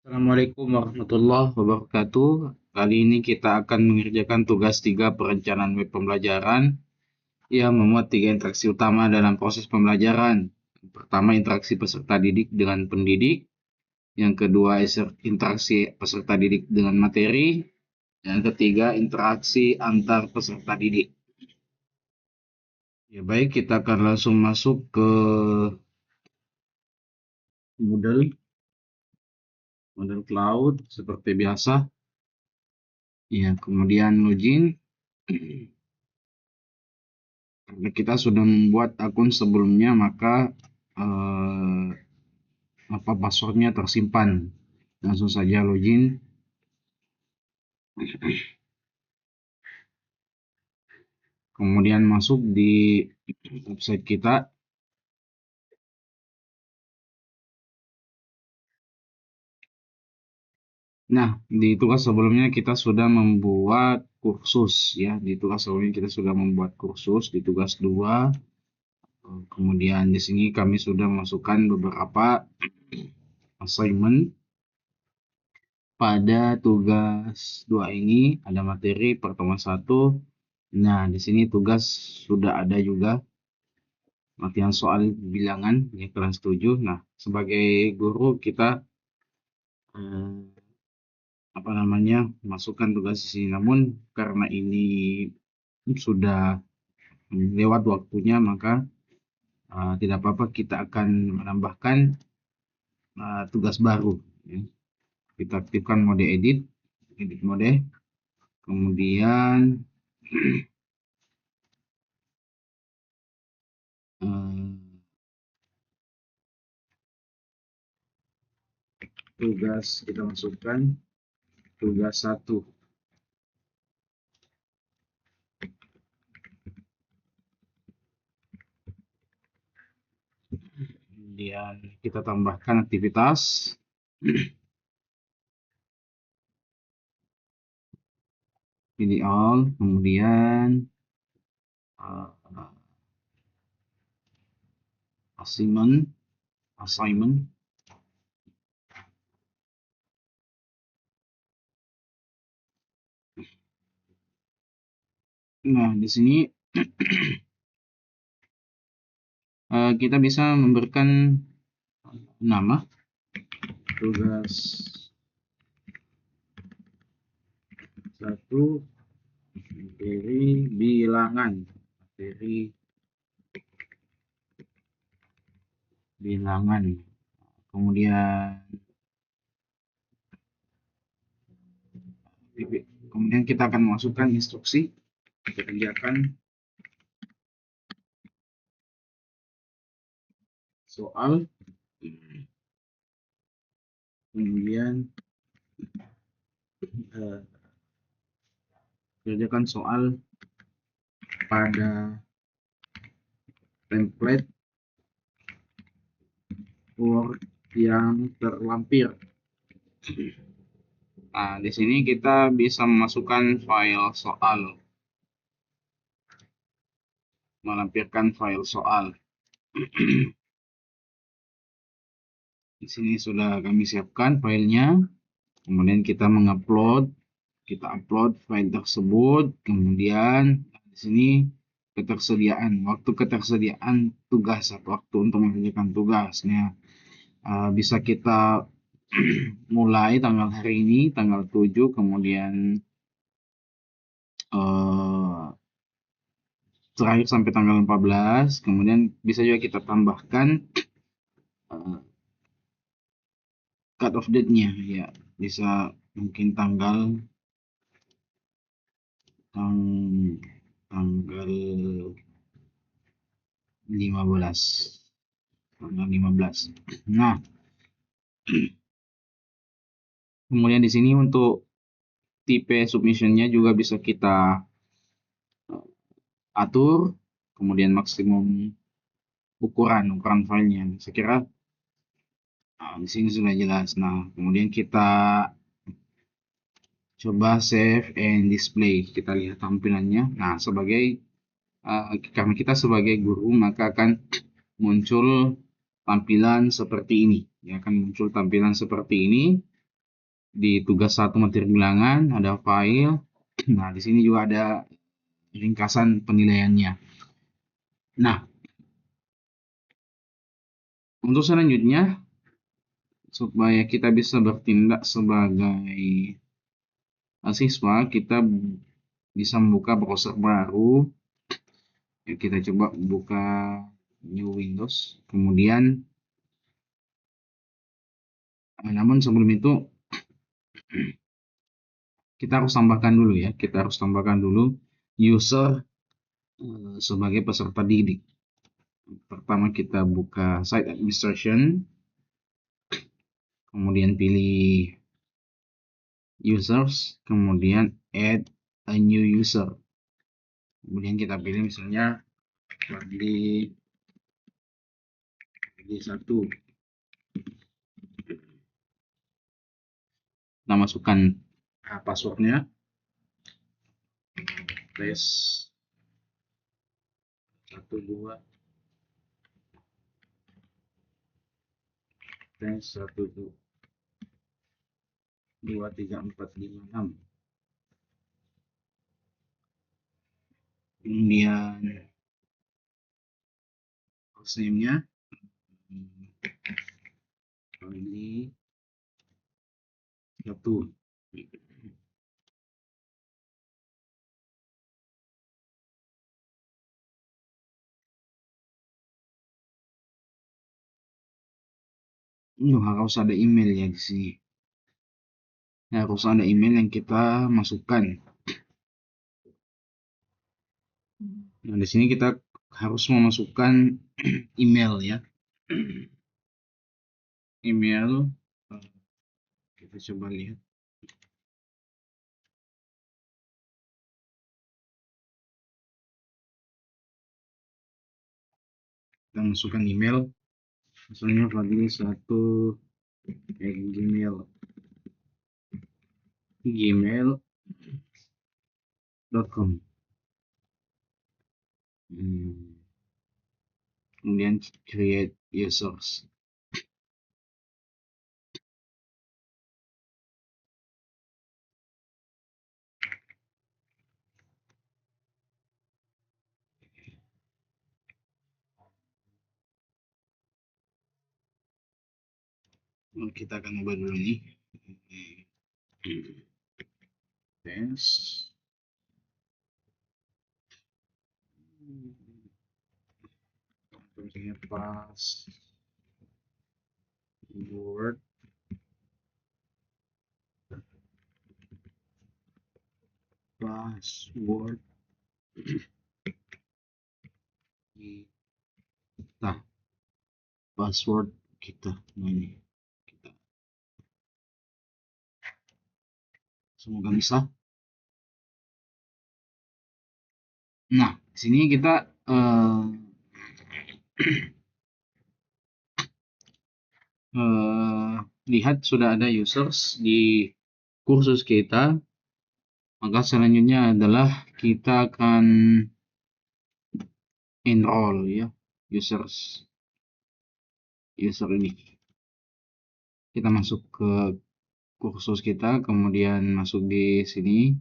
Assalamualaikum warahmatullahi wabarakatuh. Kali ini kita akan mengerjakan tugas 3 perencanaan web pembelajaran yang memuat 3 interaksi utama dalam proses pembelajaran. Yang pertama, interaksi peserta didik dengan pendidik. Yang kedua, interaksi peserta didik dengan materi. Yang ketiga, interaksi antar peserta didik. Ya baik, kita akan langsung masuk ke Moodle Cloud seperti biasa. Ya, kemudian login. Karena kita sudah membuat akun sebelumnya, maka eh, passwordnya tersimpan. Langsung saja login. Kemudian masuk di website kita. Nah, di tugas sebelumnya kita sudah membuat kursus ya. Di tugas sebelumnya kita sudah membuat kursus di tugas 2. Kemudian di sini kami sudah memasukkan beberapa assignment. Pada tugas 2 ini ada materi pertemuan 1. Nah, di sini tugas sudah ada juga latihan soal bilangan ya kelas 7. Nah, sebagai guru kita masukkan tugas di sini. Namun karena ini sudah lewat waktunya, maka tidak apa-apa, kita akan menambahkan tugas baru ya. Kita aktifkan mode edit mode, kemudian tugas kita masukkan tugas 1. Kemudian kita tambahkan aktivitas. Pilih all, kemudian assignment. Nah, di sini kita bisa memberikan nama tugas 1 materi bilangan. Kemudian kita akan masukkan instruksi kerjakan soal, kemudian kerjakan soal pada template Word yang terlampir. Nah, di sini kita bisa memasukkan file soal, melampirkan file soal. Di sini sudah kami siapkan filenya. Kemudian kita upload file tersebut. Kemudian di sini waktu ketersediaan tugas atau waktu untuk mengerjakan tugasnya. Bisa kita mulai tanggal hari ini, tanggal 7, kemudian terakhir sampai tanggal 14. Kemudian bisa juga kita tambahkan cut off date-nya ya, bisa mungkin tanggal 15. Nah, kemudian di sini untuk tipe submission-nya juga bisa kita atur, kemudian maksimum ukuran filenya. Saya kira di sini sudah jelas. Nah, kemudian kita coba save and display. Kita lihat tampilannya. Nah, karena kita sebagai guru, maka akan muncul tampilan seperti ini. Ya, akan muncul tampilan seperti ini. di tugas 1 materi bilangan ada file. Nah, di sini juga ada ringkasan penilaiannya. Nah, untuk selanjutnya, supaya kita bisa bertindak sebagai siswa, kita bisa membuka browser baru. Ya, kita coba buka new Windows. Kemudian, namun sebelum itu, kita harus tambahkan dulu ya. Kita harus tambahkan dulu user sebagai peserta didik. Pertama kita buka site administration, kemudian pilih users, kemudian add a new user. Kemudian kita pilih misalnya Fadli 1. Kita masukkan passwordnya, tes 12, tes 1, 2, 3, 4, 5, 6. Kemudian hostname-nya ini 1. Harus ada email ya di sini. Harus ada email yang kita masukkan. Nah, di sini kita harus memasukkan email ya. Email, kita coba lihat. Kita masukkan email, misalnya Fadli 1 gmail.com. Kemudian create users. Kita akan ubah dulu nih. Tes. Misalnya password. Password kita. Nah, ini kita. Semoga bisa. Nah, di sini kita lihat sudah ada users di kursus kita. Maka selanjutnya adalah kita akan enroll ya user ini. Kita masuk ke kursus kita, kemudian masuk di sini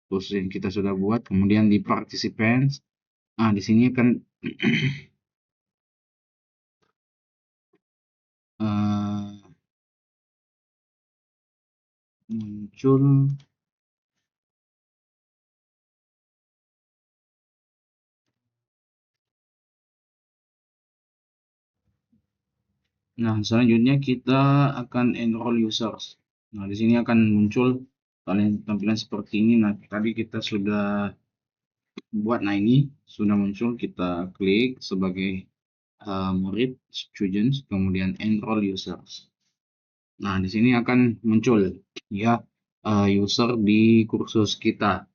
kursus yang kita sudah buat, kemudian di participants. Nah, di sini akan muncul Nah, selanjutnya kita akan enroll users. Nah, di sini akan muncul tampilan seperti ini. Nah, tadi kita sudah buat. Nah, ini sudah muncul. Kita klik sebagai murid, students, kemudian enroll users. Nah, di sini akan muncul ya user di kursus kita.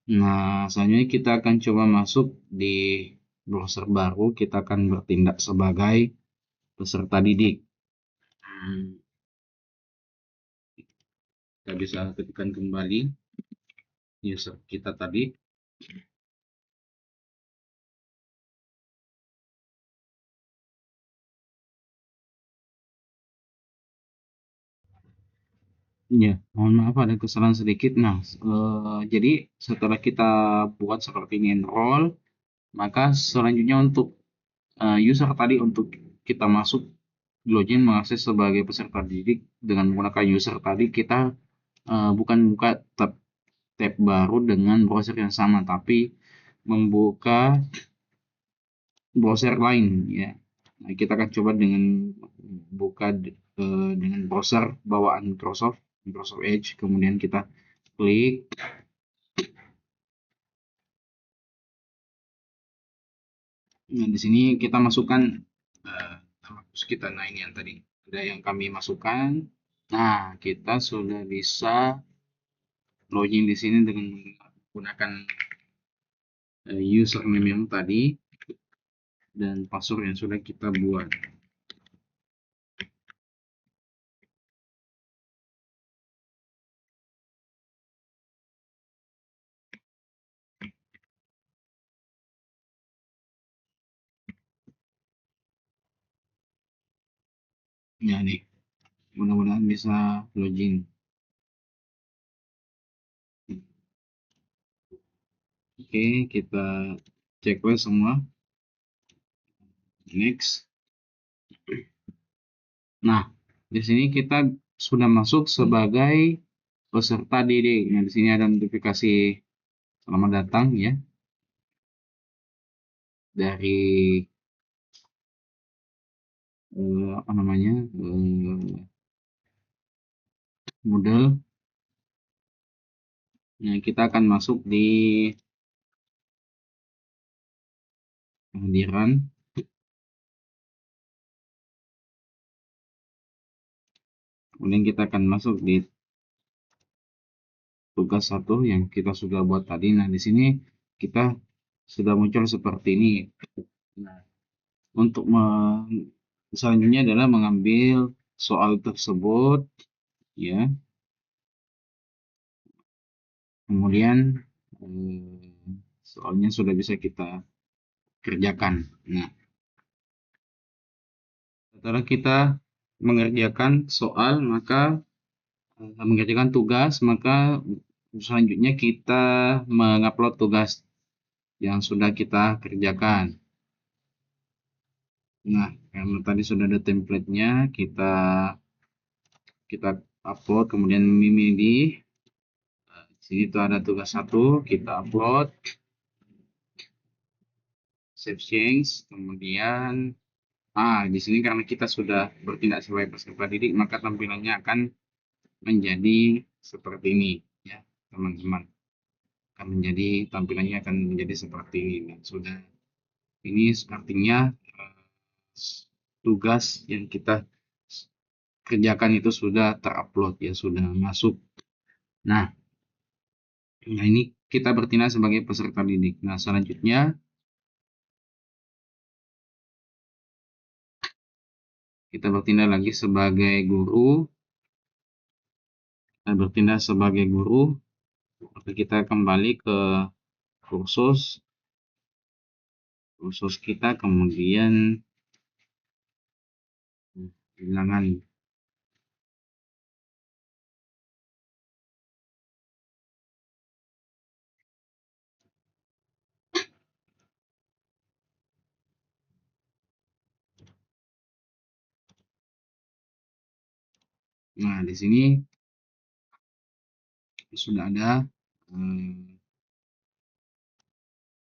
Nah, selanjutnya kita akan coba masuk di browser baru. Kita akan bertindak sebagai peserta didik. Kita bisa ketikkan kembali user kita tadi. Ya, mohon maaf ada kesalahan sedikit. Nah, jadi setelah kita buat seperti ini enroll, maka selanjutnya untuk user tadi untuk kita masuk login mengakses sebagai peserta didik dengan menggunakan user tadi kita bukan buka tab baru dengan browser yang sama, tapi membuka browser lain ya. Nah, kita akan coba dengan buka dengan browser bawaan Microsoft Edge, kemudian kita klik. Nah, di sini kita masukkan nama kurs kita. Nah, ini yang tadi ada yang kami masukkan. Nah, kita sudah bisa login di sini dengan menggunakan username yang tadi dan password yang sudah kita buat. Ya nih, mudah-mudahan bisa login. Oke, kita checklist semua. Next. Nah, di sini kita sudah masuk sebagai peserta didik. Nah, di sini ada notifikasi selamat datang ya dari apa namanya Moodle. Nah, kita akan masuk di kehadiran. Kemudian kita akan masuk di tugas 1 yang kita sudah buat tadi. Nah, di sini kita sudah muncul seperti ini. Nah, untuk selanjutnya adalah mengambil soal tersebut ya. Kemudian soalnya sudah bisa kita kerjakan. Nah, setelah kita mengerjakan soal, maka mengerjakan tugas, maka selanjutnya kita mengupload tugas yang sudah kita kerjakan. Nah, karena tadi sudah ada template-nya, kita upload, kemudian memilih di sini tuh ada tugas 1, kita upload, save change, kemudian di sini karena kita sudah bertindak sebagai peserta didik, maka tampilannya akan menjadi seperti ini ya, teman-teman. Tampilannya akan menjadi seperti ini. Nah, sudah ini artinya tugas yang kita kerjakan itu sudah terupload ya, sudah masuk. Nah, ini kita bertindak sebagai peserta didik. Nah, selanjutnya kita bertindak lagi sebagai guru. Bertindak sebagai guru, maka kita kembali ke kursus kita, kemudian bilangan. Nah, di sini sudah ada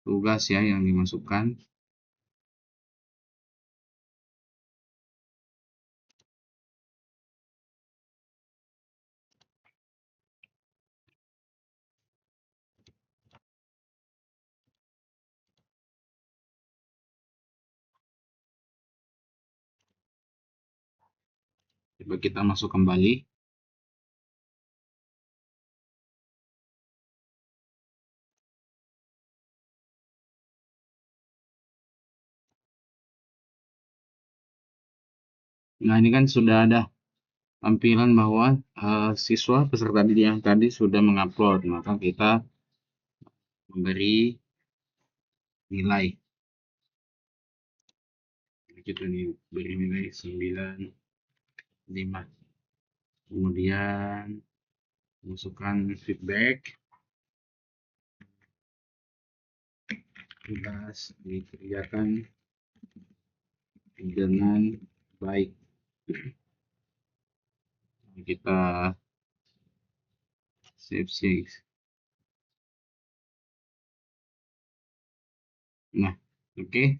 tugas ya yang dimasukkan. Coba kita masuk kembali. Nah, ini kan sudah ada tampilan bahwa siswa peserta didik yang tadi sudah mengupload, maka kita memberi nilai. Kita beri nilai 9,5. kemudian masukkan feedback, tugas dikerjakan dengan baik. Kita save. Nah, oke.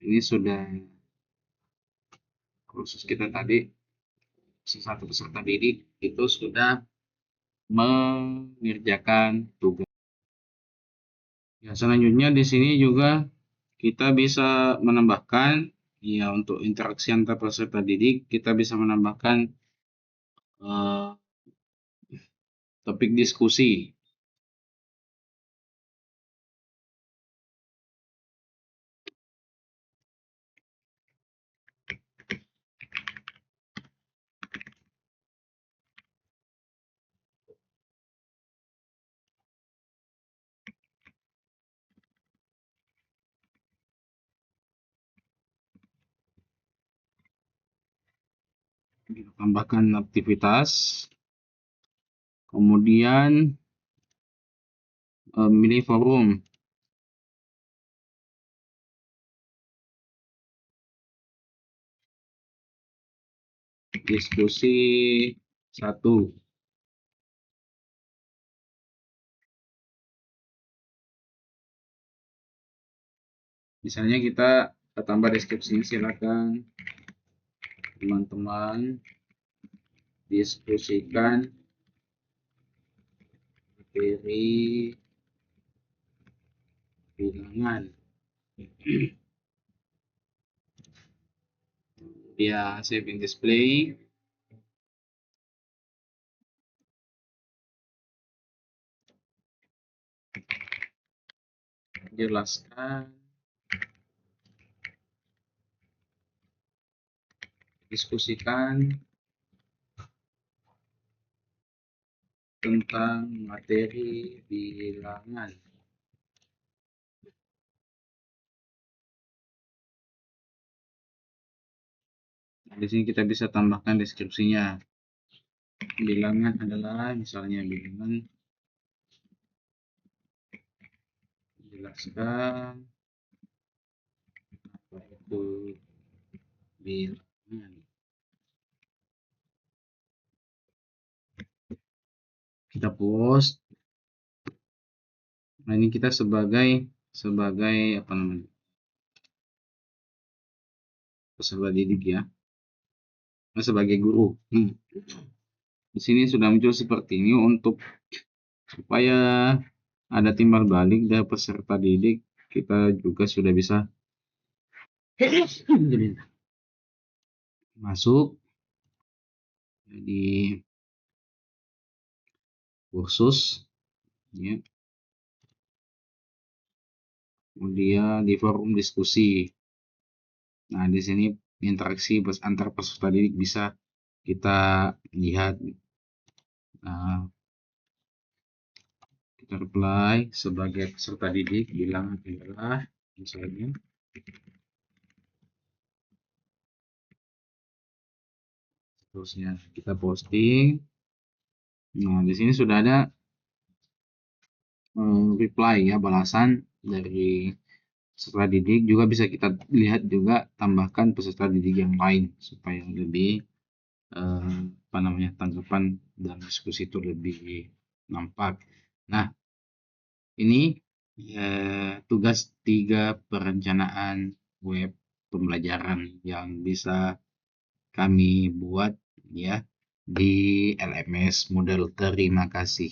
Ini sudah kursus kita tadi. Satu peserta didik itu sudah mengerjakan tugas. Ya, selanjutnya di sini juga kita bisa menambahkan, ya, untuk interaksi antar peserta didik kita bisa menambahkan topik diskusi. Kita tambahkan aktivitas, kemudian milih forum. Diskusi 1. Misalnya kita tambah deskripsinya, silakan teman-teman diskusikan materi bilangan. Dia save in display. Jelaskan, diskusikan tentang materi bilangan. Nah, di sini kita bisa tambahkan deskripsinya. Bilangan adalah, misalnya, bilangan. Jelaskan apa itu bilangan. Kita post. Nah, ini kita sebagai apa namanya, peserta didik, ya, sebagai guru. Di sini sudah muncul seperti ini. Untuk supaya ada timbal balik dari peserta didik, kita juga sudah bisa masuk di kursus, ya, kemudian di forum diskusi. Nah, di sini interaksi antar peserta didik bisa kita lihat. Nah, kita reply sebagai peserta didik, bilang adalah, misalnya, terusnya kita posting. Nah, di sini sudah ada reply, ya, balasan dari peserta didik. Juga bisa kita lihat juga tambahkan peserta didik yang lain supaya lebih apa namanya, tanggapan dan diskusi itu lebih nampak. Nah, ini tugas 3 perencanaan web pembelajaran yang bisa kami buat, ya, di LMS Moodle. Terima kasih.